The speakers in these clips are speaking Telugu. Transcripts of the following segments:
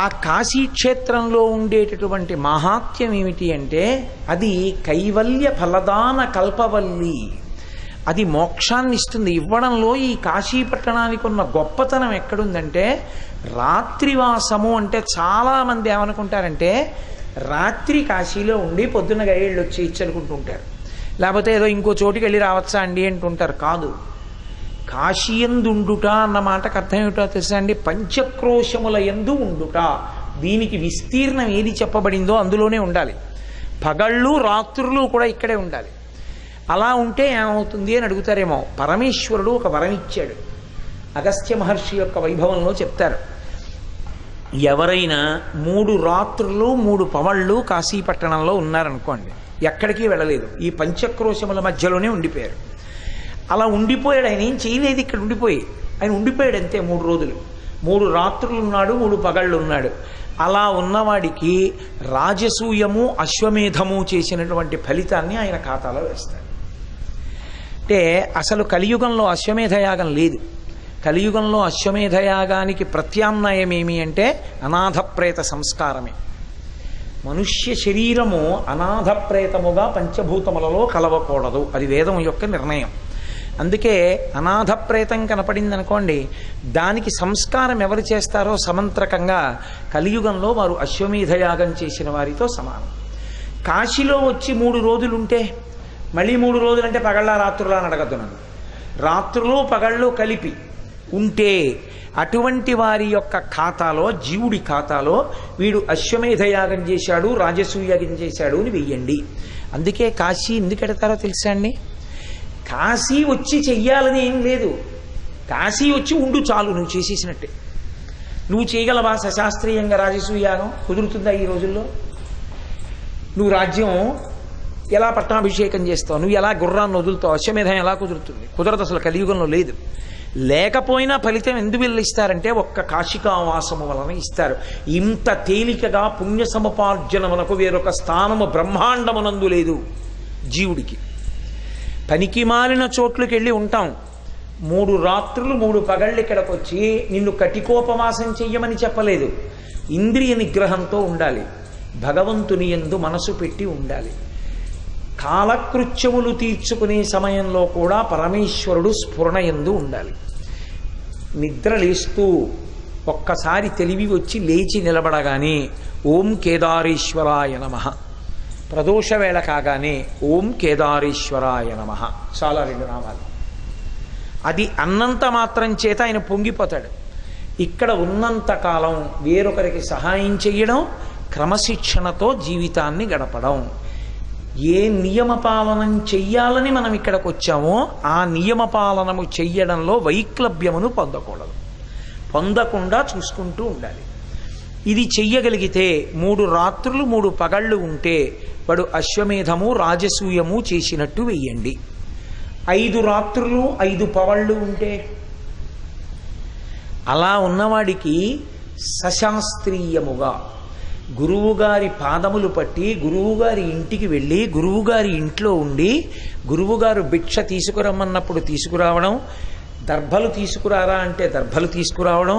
ఆ కాశీక్షేత్రంలో ఉండేటటువంటి మహాత్మ్యం ఏమిటి అంటే అది కైవల్య ఫలదాన కల్పవల్లి, అది మోక్షాన్ని ఇస్తుంది. ఇవ్వడంలో ఈ కాశీపట్టణానికి ఉన్న గొప్పతనం ఎక్కడుందంటే రాత్రివాసము. అంటే చాలామంది ఏమనుకుంటారంటే రాత్రి కాశీలో ఉండి పొద్దున్న గైళ్ళు వచ్చి ఇచ్చనుకుంటుంటారు, లేకపోతే ఏదో ఇంకో చోటుకి వెళ్ళి రావచ్చా అండి అంటుంటారు. కాదు, కాశీయందుండుట అన్న మాటకు అర్థం ఏమిటో తెలుసా అండి? పంచక్రోశముల యందు ఉండుట. దీనికి విస్తీర్ణం ఏది చెప్పబడిందో అందులోనే ఉండాలి. పగళ్ళు రాత్రులు కూడా ఇక్కడే ఉండాలి. అలా ఉంటే ఏమవుతుంది అని అడుగుతారేమో. పరమేశ్వరుడు ఒక వరం ఇచ్చాడు. అగస్త్య మహర్షి యొక్క వైభవంలో చెప్తారు, ఎవరైనా 3 రాత్రులు 3 పవళ్ళు కాశీపట్టణంలో ఉన్నారనుకోండి, ఎక్కడికి వెళ్ళలేదు, ఈ పంచక్రోశముల మధ్యలోనే ఉండిపోయారు. అలా ఉండిపోయాడు. ఆయన ఏం చేయలేదు, ఇక్కడ ఉండిపోయి ఆయన ఉండిపోయాడు అంతే. 3 రోజులు, 3 రాత్రులు ఉన్నాడు, 3 పగళ్ళు ఉన్నాడు. అలా ఉన్నవాడికి రాజసూయము అశ్వమేధము చేసినటువంటి ఫలితాన్ని ఆయన ఖాతాలో వేస్తాడు. అంటే అసలు కలియుగంలో అశ్వమేధయాగం లేదు. కలియుగంలో అశ్వమేధయాగానికి ప్రత్యామ్నాయం ఏమి అంటే అనాథప్రేత సంస్కారమే. మనుష్య శరీరము అనాథప్రేతముగా పంచభూతములలో కలవకూడదు, అది వేదం యొక్క నిర్ణయం. అందుకే అనాథప్రేతం కనపడింది అనుకోండి, దానికి సంస్కారం ఎవరు చేస్తారో సమంత్రకంగా కలియుగంలో వారు అశ్వమేధయాగం చేసిన వారితో సమానం. కాశీలో వచ్చి 3 రోజులుంటే మళ్ళీ 3 రోజులంటే పగళ్ళ రాత్రులా అని అడగద్దు నన్ను. రాత్రులు పగళ్ళు కలిపి ఉంటే అటువంటి వారి యొక్క ఖాతాలో, జీవుడి ఖాతాలో వీడు అశ్వమేధయాగం చేశాడు, రాజసూయాగం చేశాడు అని వెయ్యండి. అందుకే కాశీ ఎందుకు ఎడతారో తెలుసా అండి? కాశీ వచ్చి చెయ్యాలని ఏం లేదు, కాశీ వచ్చి ఉండు చాలు, నువ్వు చేసేసినట్టే. నువ్వు చేయగలవా సశాస్త్రీయంగా రాజసూయాగం? కుదురుతుందా ఈ రోజుల్లో? నువ్వు రాజ్యం ఎలా పట్టాభిషేకం చేస్తావు? నువ్వు ఎలా గుర్రాన్ని వదులుతావు? అశ్వమేధం ఎలా కుదురుతుంది? కుదరదు, అసలు కలియుగంలో లేదు. లేకపోయినా ఫలితం ఎందుకు ఇస్తారంటే ఒక్క కాశికావాసము వలన ఇస్తారు. ఇంత తేలికగా పుణ్య సముపార్జనమునకు వేరొక స్థానము బ్రహ్మాండమునందు లేదు జీవుడికి. పనికి మాలిన చోట్లకి వెళ్ళి ఉంటాం, 3 రాత్రులు 3 పగళ్ళు ఇక్కడికి వచ్చి నిన్ను కటికోపవాసం చెయ్యమని చెప్పలేదు. ఇంద్రియ నిగ్రహంతో ఉండాలి, భగవంతుని యందు మనసు పెట్టి ఉండాలి. కాలకృత్యములు తీర్చుకునే సమయంలో కూడా పరమేశ్వరుడు స్ఫురణ యందు ఉండాలి. నిద్ర లేస్తూ ఒక్కసారి తెలివి వచ్చి లేచి నిలబడగానే ఓం కేదారేశ్వరాయ నమః, ప్రదోష వేళ కాగానే ఓం కేదారేశ్వరాయ నమః, చాలా 2 నామాలు. అది అన్నంత మాత్రం చేత ఆయన పొంగిపోతాడు. ఇక్కడ ఉన్నంతకాలం వేరొకరికి సహాయం చెయ్యడం, క్రమశిక్షణతో జీవితాన్ని గడపడం. ఏ నియమపాలనం చెయ్యాలని మనం ఇక్కడికి వచ్చామో ఆ నియమపాలనము చెయ్యడంలో వైక్లభ్యమును పొందకూడదు, పొందకుండా చూసుకుంటూ ఉండాలి. ఇది చెయ్యగలిగితే 3 రాత్రులు 3 పగళ్ళు ఉంటే వాడు అశ్వమేధము రాజసూయము చేసినట్టు వెయ్యండి. 5 రాత్రులు 5 పగళ్ళు ఉంటే అలా ఉన్నవాడికి సశాస్త్రీయముగా గురువుగారి పాదములు పట్టి గురువుగారి ఇంటికి వెళ్ళి గురువుగారి ఇంట్లో ఉండి గురువుగారు భిక్ష తీసుకురమ్మన్నప్పుడు తీసుకురావడం, దర్భలు తీసుకురారా అంటే దర్భలు తీసుకురావడం,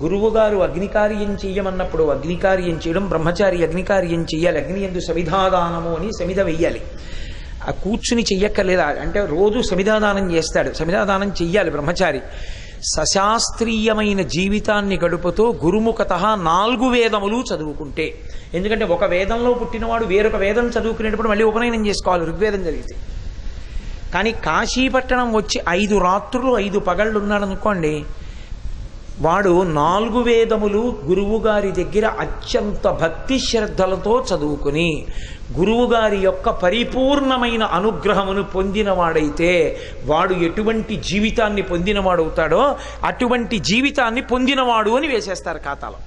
గురువుగారు అగ్నికార్యం చెయ్యమన్నప్పుడు అగ్నికార్యం చేయడం, బ్రహ్మచారి అగ్నికార్యం చెయ్యాలి, అగ్ని యందు సమిధాదానము అని సమిధ వెయ్యాలి. ఆ కూర్చుని చెయ్యక్కర్లేదా అంటే రోజు సమిధాదానం చేస్తాడు, సమిధాదానం చెయ్యాలి బ్రహ్మచారి. సశాస్త్రీయమైన జీవితాన్ని గడుపుతూ గురుముఖత 4 వేదములు చదువుకుంటే, ఎందుకంటే ఒక వేదంలో పుట్టినవాడు వేరొక వేదం చదువుకునేటప్పుడు మళ్ళీ ఉపనయనం చేసుకోవాలి ఋగ్వేదం జరిగితే. కానీ కాశీపట్టణం వచ్చి 5 రాత్రులు 5 పగళ్ళు ఉన్నాడు అనుకోండి, వాడు 4 వేదములు గురువుగారి దగ్గర అత్యంత భక్తి శ్రద్ధలతో చదువుకుని గురువుగారి యొక్క పరిపూర్ణమైన అనుగ్రహమును పొందినవాడైతే వాడు ఎటువంటి జీవితాన్ని పొందినవాడవుతాడో అటువంటి జీవితాన్ని పొందినవాడు అని వేసేస్తారు ఖాతాలో.